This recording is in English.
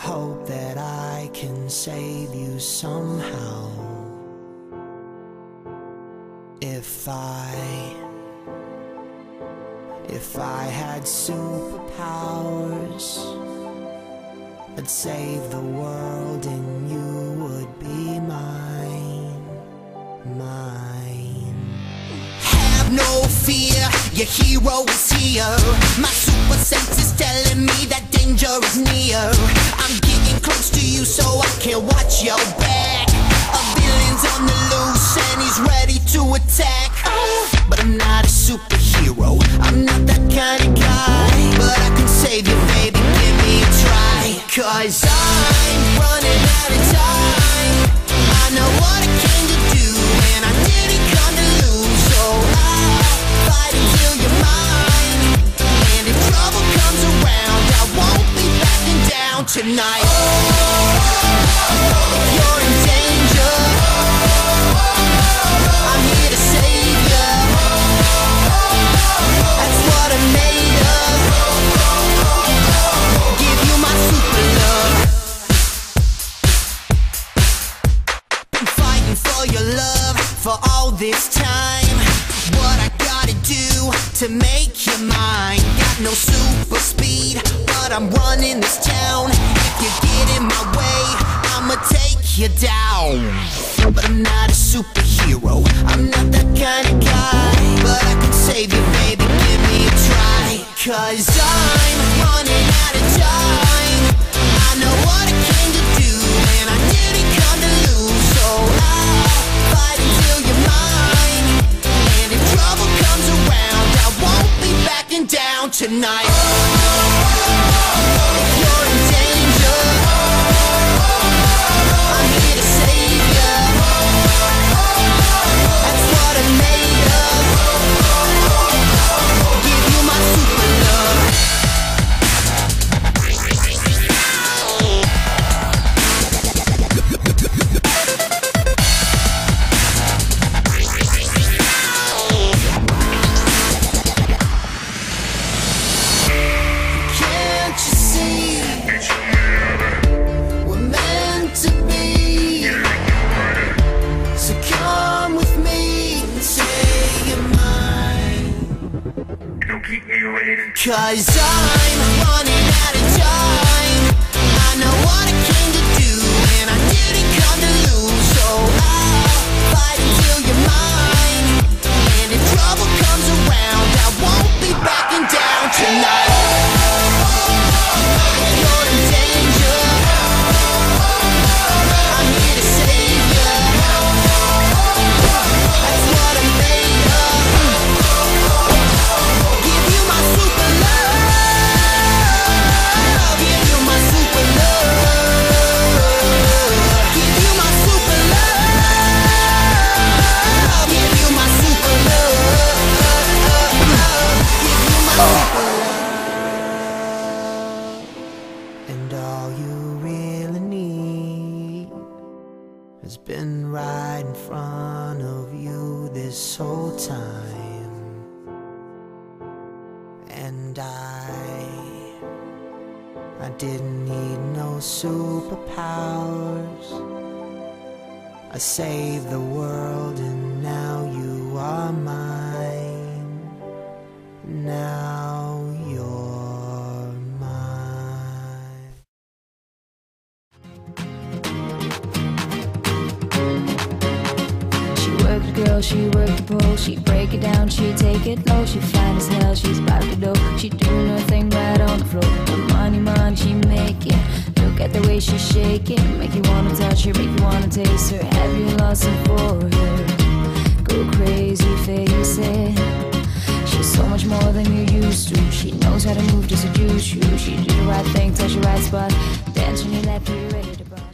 hope that I can save you somehow. If I had superpowers, I'd save the world and you would be mine, mine. Have no fear, your hero is here. My super sense is telling me that danger is near. I'm getting close to you so I can watch your back. A villain's on the loose and he's ready to attack. But I'm not a superhero, I'm not that kind of guy. But I can save you, baby, give me a try. 'Cause I'm running out of time. I know what I came to do and I didn't come to lose. So I'll fight until you're mine. And if trouble comes around, I won't be backing down tonight. If you're in danger, I'm here to save you. That's what I'm made of. Give you my super love. Been fighting for your love for all this time. What I gotta do to make you mine? Got no super speed, but I'm running this town. If you get in my way, I'ma take you down. But I'm not a superhero, I'm not that kind of guy. But I can save you, baby, give me a try. 'Cause I'm running out of time. I know what I came to do and I didn't come to lose. So I'll fight until you're mine. And if trouble comes around, I won't be backing down tonight. If you're in danger, I'm here to save you. That's what I'm made of. Give you my super love. Can't you see? We're meant to be. So come with me and say you're mine. Don't keep me waiting. 'Cause I'm running out of time. I know what I came to do and I didn't come to lose. So I'll fight until you're mine. And if trouble comes around, I won't be backing down tonight. If you're in danger, I'm here to save you. That's what I'm made of. Give you my super love. Give you my super love. Give you my super love. Give you my super love. Give you my super love. And all you really need has been right in front of you this whole time. And I didn't need no superpowers. I saved the world and now you are mine. Now you're mine. She worked the girl, she worked the pole. She'd break it down, she'd take it low. She'd fine as hell, she's about to dough. She'd do nothing right on the floor. The money, money she making. Look at the way she's shaking. Make you wanna touch her, make you wanna taste her. Have you lost it for her? Go crazy, face it. She's so much more than you're used to. She knows how to move to seduce you. She do the right thing, touch the right spot. Dance when you left, you ready to bust.